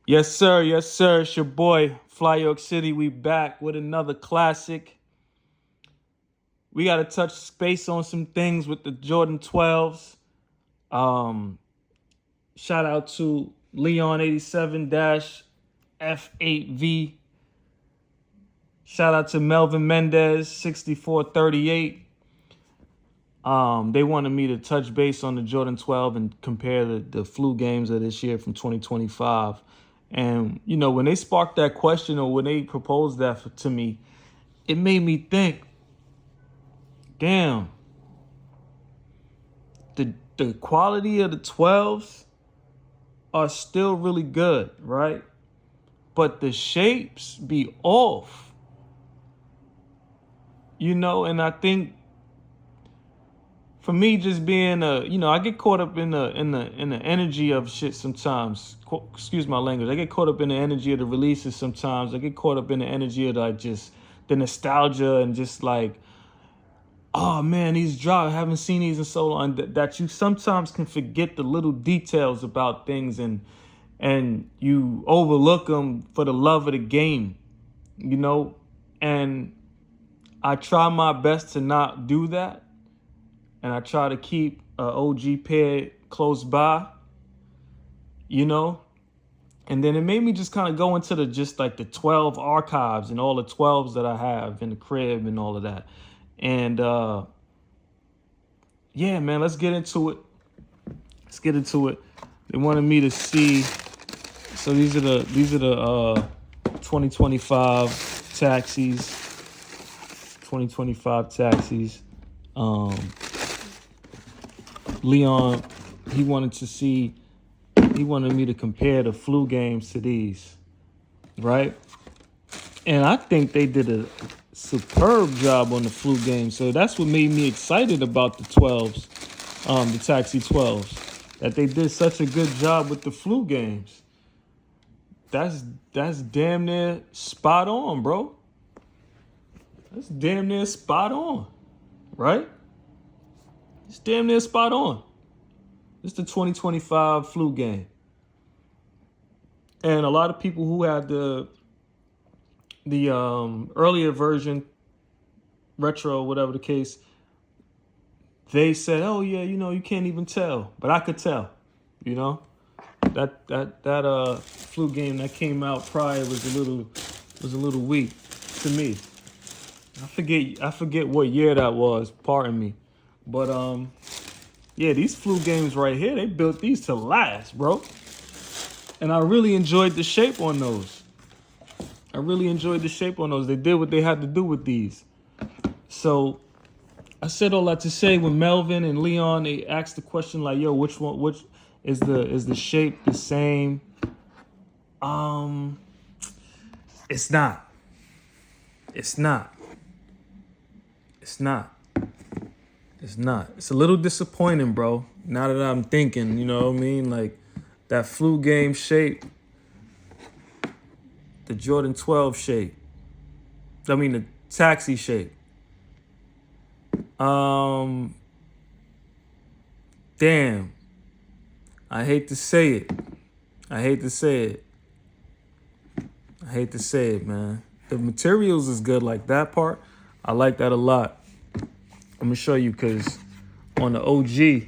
Yes, sir. Yes, sir. It's your boy, Fly York City. We back with another classic. We got to touch space on some things with the Jordan 12s. Um, Shout out to Leon 87 F8V. Shout out to Melvin Mendez 6438. They wanted me to touch base on the Jordan 12 and compare the flu games of this year from 2025. And, when they sparked that question or when they proposed that to me, it made me think, damn, the quality of the 12s are still really good, right? But the shapes be off. And I think for me, just being I get caught up in the energy of shit sometimes. Excuse my language. I get caught up in the energy of the releases sometimes. I get caught up in the energy of the nostalgia and just like, oh man, these drops. I haven't seen these in so long. That you sometimes can forget the little details about things and you overlook them for the love of the game, And I try my best to not do that. And I try to keep an OG pair close by, And then it made me just kind of go into the 12 archives and all the 12s that I have in the crib and all of that. And yeah, man, let's get into it. They wanted me to see. So these are the 2025 taxis. 2025 taxis. Leon, he wanted me to compare the flu games to these, right? And I think they did a superb job on the flu game. So that's what made me excited about the 12s, the Taxi 12s, that they did such a good job with the flu games. That's damn near spot on, bro. That's damn near spot on, right? It's damn near spot on. It's the 2025 flu game. And a lot of people who had the earlier version, retro, whatever the case, they said, "Oh yeah, you can't even tell," but I could tell. That flu game that came out prior was a little weak to me. I forget what year that was. Pardon me, but yeah, these flu games right here, they built these to last, bro. And I really enjoyed the shape on those. They did what they had to do with these. So I said all that to say, when Melvin and Leon, they asked the question like, yo, which is the shape the same? It's not. It's not. It's a little disappointing, bro. Now that I'm thinking, you know what I mean? Like that flu game shape, the Jordan 12 shape. The taxi shape. Damn. I hate to say it, man. The materials is good, like that part. I like that a lot. I'm gonna show you, because on that OG,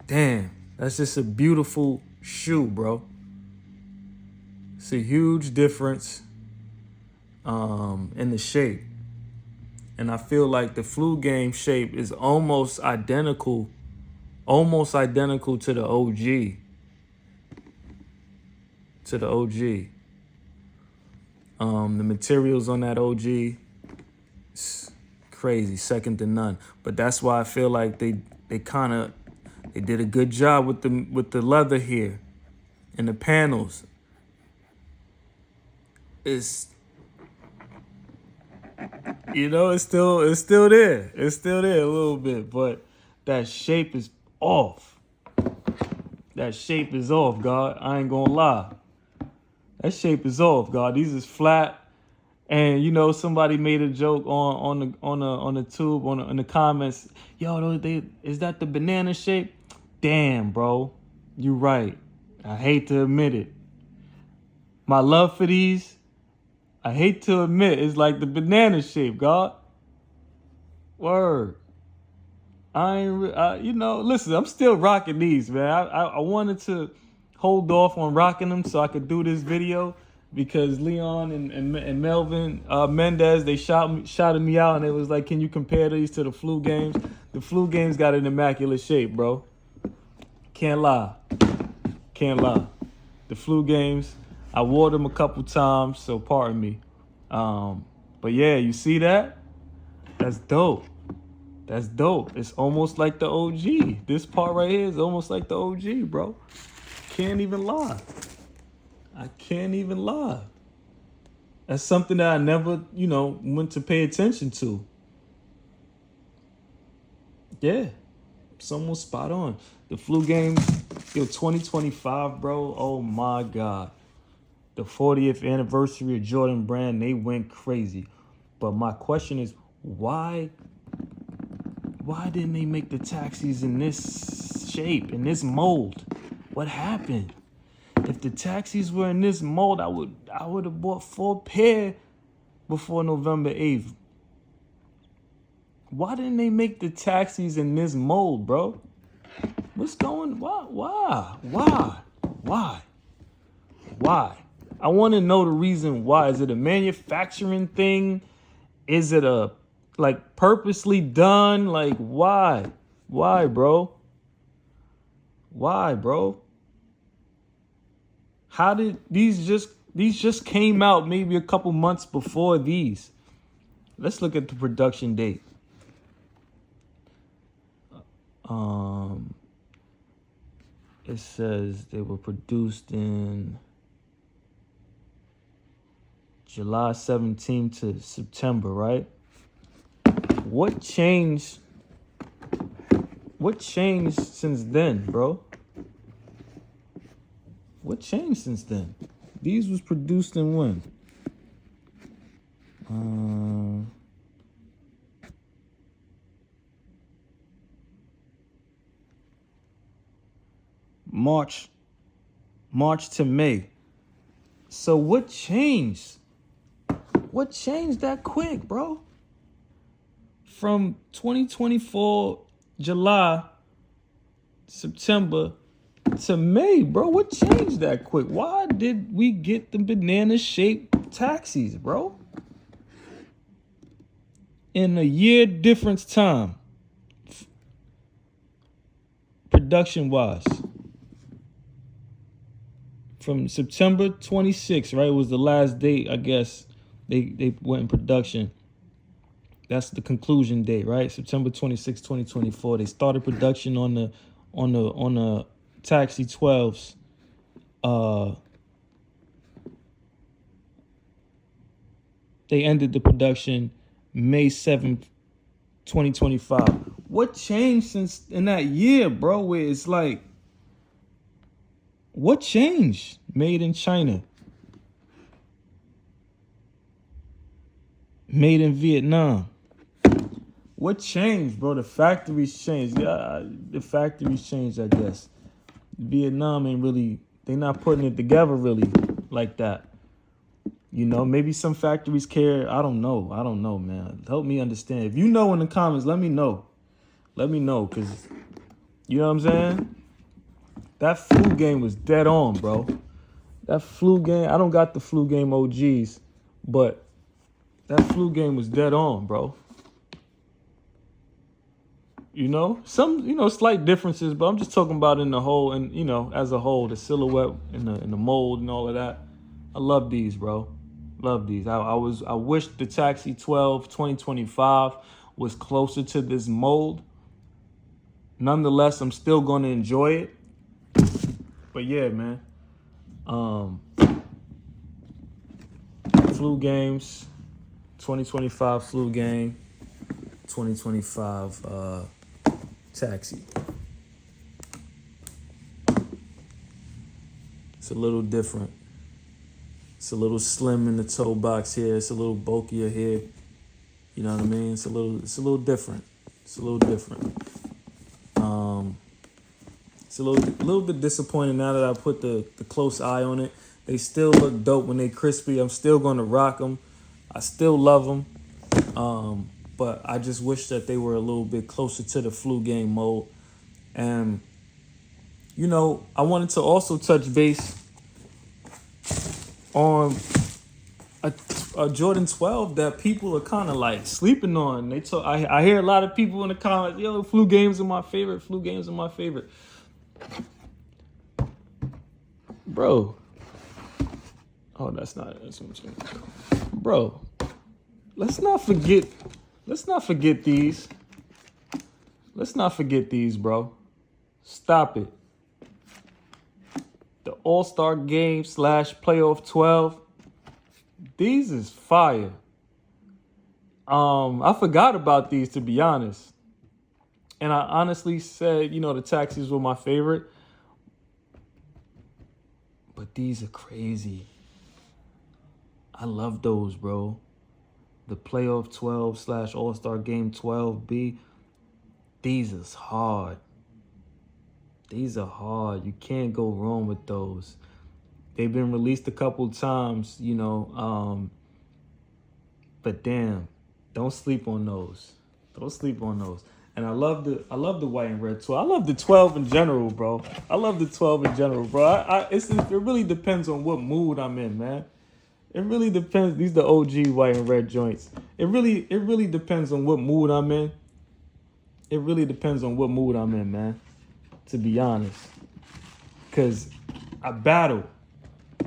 damn, that's just a beautiful shoe, bro. It's a huge difference in the shape. And I feel like the flu game shape is almost identical to the OG. The materials on that OG, it's crazy, second to none. But that's why I feel like they did a good job with the leather here and the panels. It's still there. It's still there a little bit, but that shape is off. God. I ain't gonna lie. That shape is off, God. These is flat. And you know, somebody made a joke on the tube in the comments. Yo, is that the banana shape? Damn, bro, you right. I hate to admit it. My love for these, I hate to admit, it's like the banana shape, God. Word. You know, listen, I'm still rocking these, man. I wanted to hold off on rocking them so I could do this video because Leon and Melvin Mendez, they shouted me out and it was like, can you compare these to the flu games? The flu games got an immaculate shape, bro. Can't lie. Can't lie. The flu games, I wore them a couple times, so pardon me. But yeah, you see that? That's dope. That's dope. It's almost like the OG. This part right here is almost like the OG, bro. Can't even lie. I can't even lie. That's something that I never, you know, went to pay attention to. Yeah. Someone spot on. The flu games, 2025, bro. Oh my God. The 40th anniversary of Jordan Brand, they went crazy. But my question is, why didn't they make the taxis in this shape, in this mold? What happened? If the taxis were in this mold, I would have bought 4 pair before November 8th. Why didn't they make the taxis in this mold, bro? What's going? Why? I want to know the reason why. Is it a manufacturing thing? Is it a like purposely done? Like why? Why, bro? Why, bro? How did these just came out maybe a couple months before these? Let's look at the production date. It says they were produced in July 17th to September, right? What changed? What changed since then, bro? What changed since then? These was produced in when? March to May. So what changed? What changed that quick, bro? From 2024 July, September to May, bro. What changed that quick? Why did we get the banana-shaped taxis, bro? In a year difference time, production-wise. From September 26th, right, was the last date, I guess, they went in production. That's the conclusion date, right? September 26, 2024. They started production on the Taxi 12s. They ended the production May 7th, 2025. What changed since in that year, bro? Where it's like, what changed? Made in China. Made in Vietnam. What changed, bro? The factories changed. Yeah, the factories changed, I guess. Vietnam ain't really, they not putting it together really like that. You know, maybe some factories care. I don't know, man. Help me understand. If you know in the comments, let me know. Let me know, because, you know what I'm saying? That flu game was dead on, bro. That flu game, I don't got the flu game OGs, but that flu game was dead on, bro. You know, some, you know, slight differences, but I'm just talking about in the whole, and you know, as a whole, the silhouette and the mold and all of that. I love these, bro. Love these. I wish the Taxi 12 2025 was closer to this mold. Nonetheless, I'm still going to enjoy it. But yeah, man. Flu games, 2025 flu game, 2025 Taxi. It's a little different. It's a little slim in the toe box here. It's a little bulkier here. You know what I mean? It's a little different. It's a little different. It's a little bit disappointing now that I put the close eye on it. They still look dope when they crispy. I'm still going to rock them. I still love them. But I just wish that they were a little bit closer to the flu game mode. And, you know, I wanted to also touch base on a Jordan 12 that people are kind of like sleeping on. I hear a lot of people in the comments, yo, flu games are my favorite. Flu games are my favorite. Bro. Oh, that's what I'm saying. Bro, let's not forget these. Let's not forget these, bro. Stop it. The All-Star Game / Playoff 12. These is fire. I forgot about these, to be honest. And I honestly said, you know, the taxis were my favorite. But these are crazy. I love those, bro. The Playoff 12 / All-Star Game 12B. These is hard. These are hard. You can't go wrong with those. They've been released a couple times, you know. But damn, don't sleep on those. Don't sleep on those. And I love the white and red 12. I love the 12 in general, bro. I love the 12 in general, bro. It really depends on what mood I'm in, man. It really depends. These are the OG white and red joints. It really depends on what mood I'm in. It really depends on what mood I'm in, man. To be honest. Because I battle.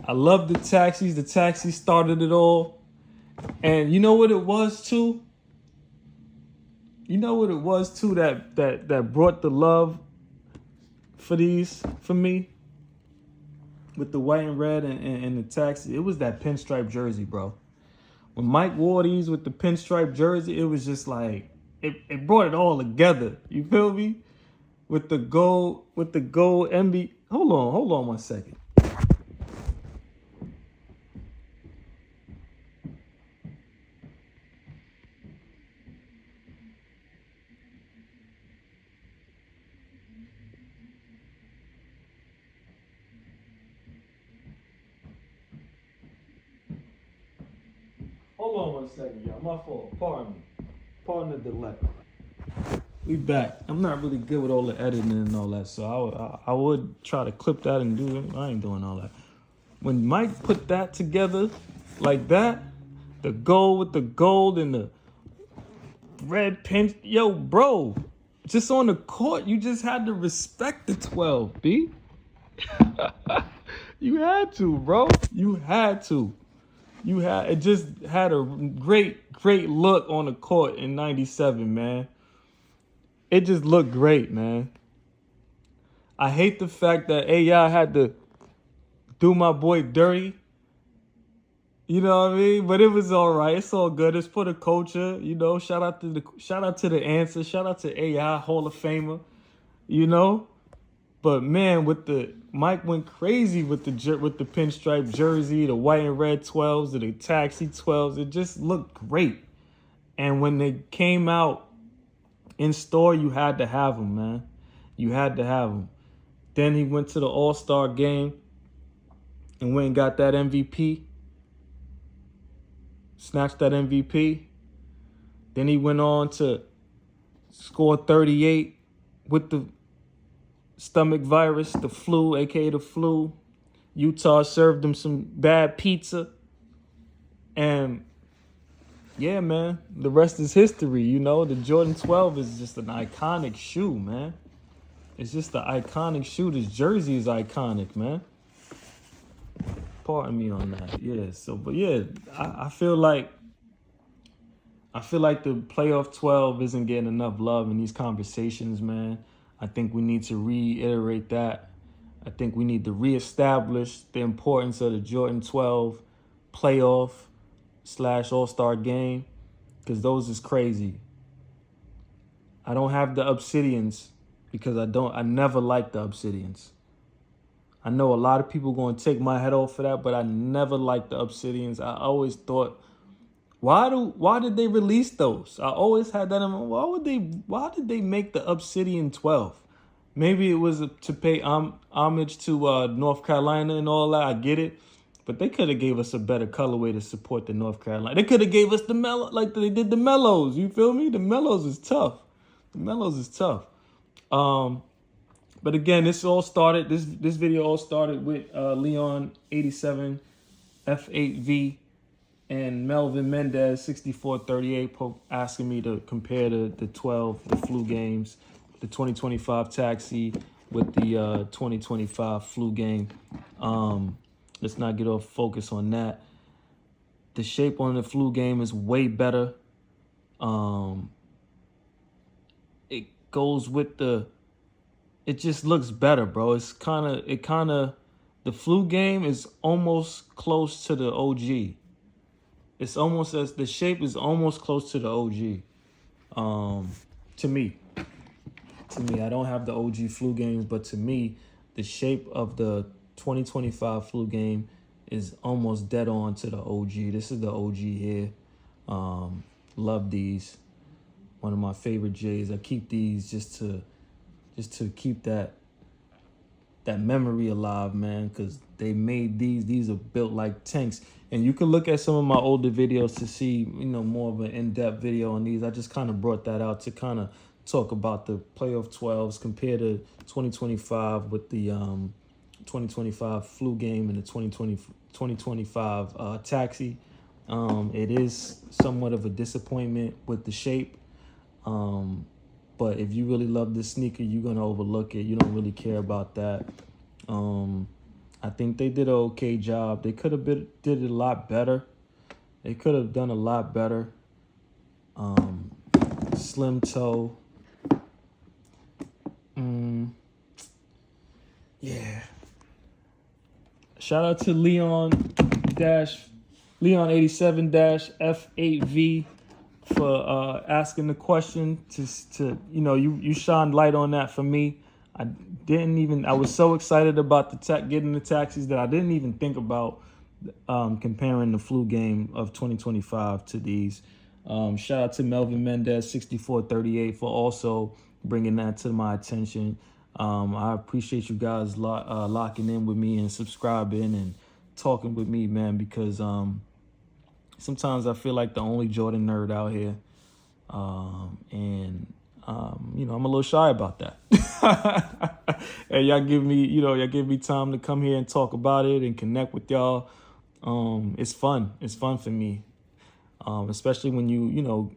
I love the taxis. The taxis started it all. And you know what it was too? You know what it was too that brought the love for me? With the white and red and the taxi. It was that pinstripe jersey, bro. When Mike wore these with the pinstripe jersey, it was just like, it brought it all together. You feel me? With the gold MB. Hold on 1 second. Hold on 1 second, y'all. My fault. Pardon me. Pardon the delay. We back. I'm not really good with all the editing and all that, so I would try to clip that and do it. I ain't doing all that. When Mike put that together like that, the gold with the gold and the red pin, yo, bro, just on the court, you just had to respect the 12, B. You had to, bro. You had to. It just had a great look on the court in 97, man. It just looked great, man. I hate the fact that AI had to do my boy dirty. You know what I mean? But it was all right. It's all good. It's for the culture. You know, shout out to the answer. Shout out to AI Hall of Famer. You know? But man, Mike went crazy with the pinstripe jersey, the white and red 12s, the taxi 12s. It just looked great. And when they came out in store, you had to have them, man. You had to have them. Then he went to the All-Star game and went and got that MVP. Snatched that MVP. Then he went on to score 38 with the stomach virus, the flu, aka the flu. Utah served him some bad pizza. And yeah, man, the rest is history, you know. The Jordan 12 is just an iconic shoe, man. It's just an iconic shoe. This jersey is iconic, man. Pardon me on that. Yeah, but yeah, I feel like the playoff 12 isn't getting enough love in these conversations, man. I think we need to reiterate that. I think we need to reestablish the importance of the Jordan 12 playoff / All-Star game, because those is crazy. I don't have the Obsidians because I never liked the Obsidians. I know a lot of people going to take my head off for that, but I never liked the Obsidians. I always thought, why did they release those? I always had that in mind. Why did they make the Obsidian 12? Maybe it was to pay homage to North Carolina and all that. I get it. But they could have gave us a better colorway to support the North Carolina. They could have gave us the mellow, like they did the mellows. You feel me? The mellows is tough. The mellows is tough. But again, this video all started with Leon 87 F8V and Melvin Mendez 6438 asking me to compare the 12, the flu games, the 2025 taxi with the 2025 flu game. Let's not get off focus on that. The shape on the flu game is way better. It goes with it just looks better, bro. The flu game is almost close to the OG. It's almost as the shape is almost close to the OG. To me, I don't have the OG flu games, but to me, the shape of the 2025 flu game is almost dead on to the OG. This is the OG here. Love these. One of my favorite J's. I keep these just to keep that memory alive, man, because they made these are built like tanks. And you can look at some of my older videos to see, more of an in-depth video on these. I just kind of brought that out to kind of talk about the playoff 12s compared to 2025 with the 2025 flu game and the 2025 taxi. It is somewhat of a disappointment with the shape. But if you really love this sneaker, you're going to overlook it. You don't really care about that. I think they did an okay job. They could have did it a lot better. They could have done a lot better. Slim toe. Yeah. Shout out to Leon 87-F8V for asking the question to you shine light on that for me. I was so excited about getting the taxis that I didn't even think about comparing the flu game of 2025 to these. Shout out to Melvin Mendez 6438 for also bringing that to my attention. I appreciate you guys locking in with me and subscribing and talking with me, man, because sometimes I feel like the only Jordan nerd out here. I'm a little shy about that. And y'all give me time to come here and talk about it and connect with y'all. It's fun. It's fun for me. Especially when you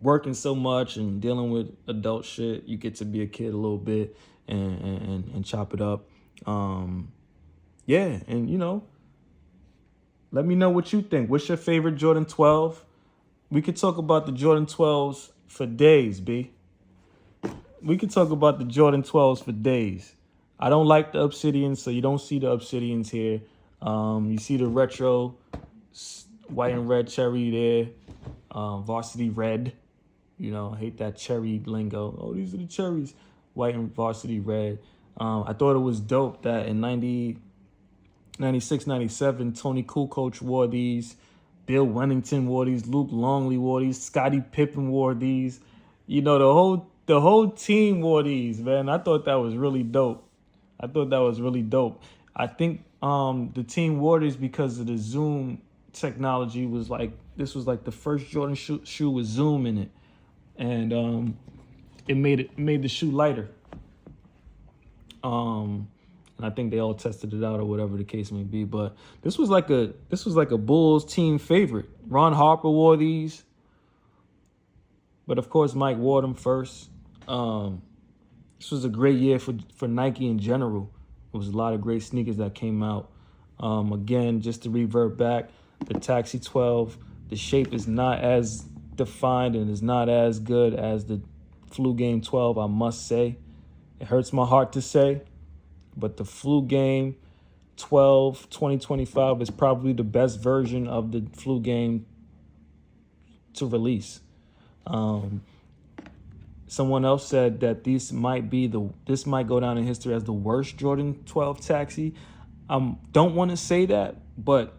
working so much and dealing with adult shit, you get to be a kid a little bit and chop it up. Yeah, and let me know what you think. What's your favorite Jordan 12? We could talk about the Jordan 12s for days, B. We could talk about the Jordan 12s for days. I don't like the Obsidians, so you don't see the Obsidians here. You see the retro white and red cherry there. Varsity Red. I hate that cherry lingo. Oh, these are the cherries. White and Varsity Red. I thought it was dope that in 96, 97, Tony Kukoc wore these. Bill Wennington wore these. Luke Longley wore these. Scottie Pippen wore these. The whole team wore these, man. I thought that was really dope. I think the team wore these because of the zoom technology. This was like the first Jordan shoe with zoom in it, and it made the shoe lighter. And I think they all tested it out or whatever the case may be. But this was like a Bulls team favorite. Ron Harper wore these, but of course Mike wore them first. This was a great year for Nike in general. There was a lot of great sneakers that came out. Again, just to revert back, the Taxi 12, the shape is not as defined and is not as good as the Flu Game 12, I must say. It hurts my heart to say, but the Flu Game 12 2025 is probably the best version of the Flu Game to release. Someone else said that this might go down in history as the worst Jordan 12 taxi. I don't want to say that, but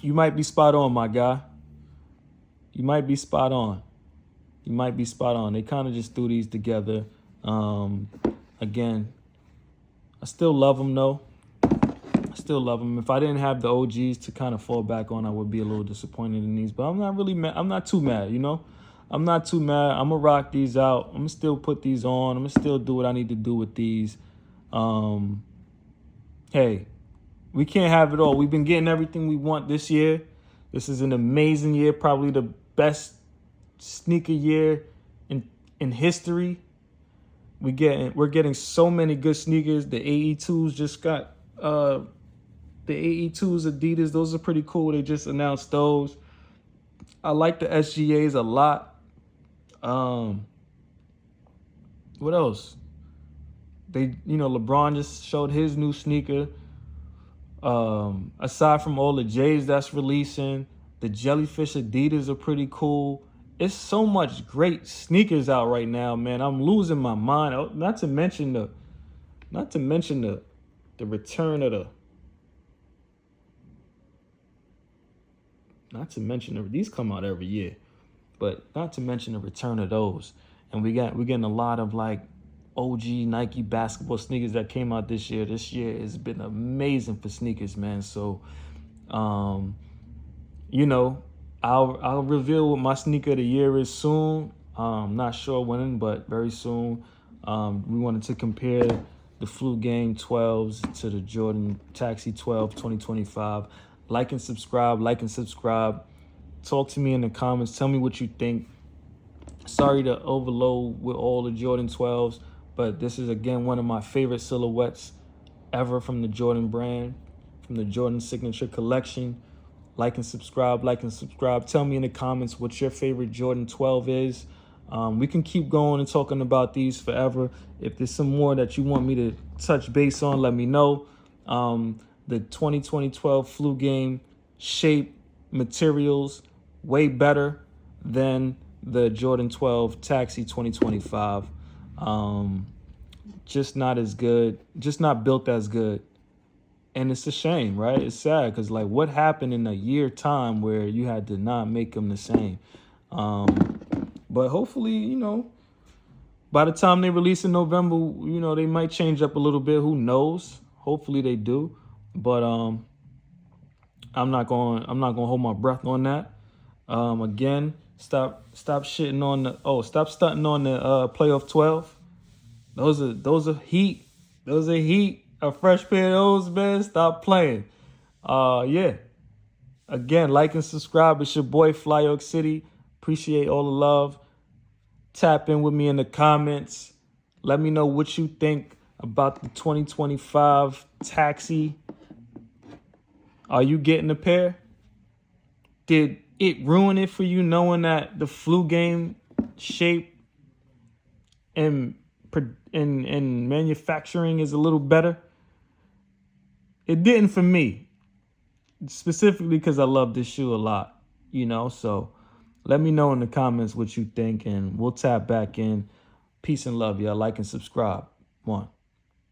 you might be spot on, my guy. You might be spot on. You might be spot on. They kind of just threw these together. Again, I still love them though. I still love them. If I didn't have the OGs to kind of fall back on, I would be a little disappointed in these. But I'm not really mad. I'm not too mad, you know? I'm not too mad. I'm going to rock these out. I'm going to still put these on. I'm going to still do what I need to do with these. Hey, we can't have it all. We've been getting everything we want this year. This is an amazing year, probably the best sneaker year in history. We're getting so many good sneakers. The AE2s just got the AE2s Adidas. Those are pretty cool. They just announced those. I like the SGAs a lot. What else? LeBron just showed his new sneaker. Aside from all the J's that's releasing, the Jellyfish Adidas are pretty cool. It's so much great sneakers out right now, man. I'm losing my mind. Not to mention the return of the. Not to mention these come out every year, but not to mention the return of those. And we're getting a lot of like OG Nike basketball sneakers that came out this year. This year has been amazing for sneakers, man. So, I'll reveal what my sneaker of the year is soon. Not sure when, but very soon. We wanted to compare the Flu Game 12s to the Jordan Taxi 12 2025. Like and subscribe. Talk to me in the comments. Tell me what you think. Sorry to overload with all the Jordan 12s, but this is, again, one of my favorite silhouettes ever from the Jordan brand, from the Jordan Signature Collection. Like and subscribe. Tell me in the comments what your favorite Jordan 12 is. We can keep going and talking about these forever. If there's some more that you want me to touch base on, let me know. The 2012 Flu Game shape, materials, way better than the Jordan 12 Taxi 2025. Just not as good, just not built as good. And it's a shame, right? It's sad because, like, what happened in a year time where you had to not make them the same? But hopefully, by the time they release in November, they might change up a little bit. Who knows? Hopefully they do. But I'm not going to hold my breath on that. Again, stop stunting on the playoff 12. Those are heat. Those are heat. A fresh pair of those, man. Stop playing. Yeah. Again, like and subscribe. It's your boy Fly York City. Appreciate all the love. Tap in with me in the comments. Let me know what you think about the 2025 Taxi. Are you getting a pair? Did it ruin it for you knowing that the Flu Game shape and manufacturing is a little better? It didn't for me, specifically because I love this shoe a lot, so let me know in the comments what you think, and we'll tap back in. Peace and love, y'all. Like and subscribe. One.